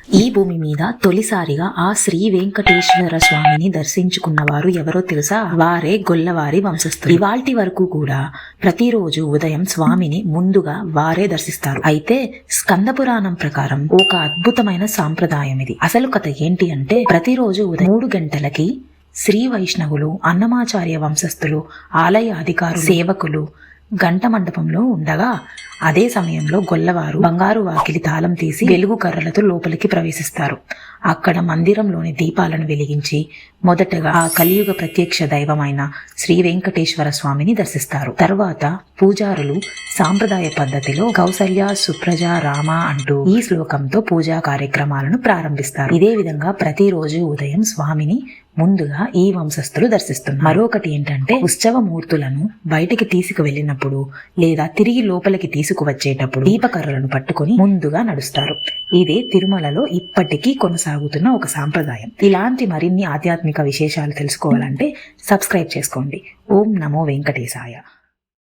ఈ భూమి మీద తొలిసారిగా ఆ శ్రీ వెంకటేశ్వర స్వామిని దర్శించుకున్న వారు ఎవరో తెలుసా? వారే గొల్లవారి వంశస్థులు. ఇవాల్టి వరకు కూడా ప్రతిరోజు ఉదయం స్వామిని ముందుగా వారే దర్శిస్తారు. అయితే స్కంద పురాణం ప్రకారం ఒక అద్భుతమైన సాంప్రదాయం ఇది. అసలు కథ ఏంటి అంటే, ప్రతిరోజు ఉదయం 3 గంటలకి శ్రీ వైష్ణవులు, అన్నమాచార్య వంశస్థులు, ఆలయ అధికారులు, సేవకులు గంట మండపంలో ఉండగా అదే సమయంలో గొల్లవారు బంగారు వాకిలి తాళం తీసి వెలుగు కర్రలతో లోపలికి ప్రవేశిస్తారు. అక్కడ మందిరంలోని దీపాలను వెలిగించి మొదటగా ఆ కలియుగ ప్రత్యక్ష దైవమైన శ్రీ వెంకటేశ్వర స్వామిని దర్శిస్తారు. తర్వాత పూజారులు సాంప్రదాయ పద్ధతిలో కౌసల్య సుప్రజ రామ అంటూ ఈ శ్లోకంతో పూజా కార్యక్రమాలను ప్రారంభిస్తారు. ఇదే విధంగా ప్రతిరోజు ఉదయం స్వామిని ముందుగా ఈ వంశస్థులు దర్శిస్తున్నారు. మరొకటి ఏంటంటే, ఉత్సవ మూర్తులను బయటికి తీసుకువెళ్ళినప్పుడు లేదా తిరిగి లోపలికి తీసుకువచ్చేటప్పుడు దీపకర్రలను పట్టుకుని ముందుగా నడుస్తారు. ఇదే తిరుమలలో ఇప్పటికీ కొనసాగుతున్న ఒక సాంప్రదాయం. ఇలాంటి మరిన్ని ఆధ్యాత్మిక విశేషాలు తెలుసుకోవాలంటే సబ్స్క్రైబ్ చేసుకోండి. ఓం నమో వెంకటేశాయ.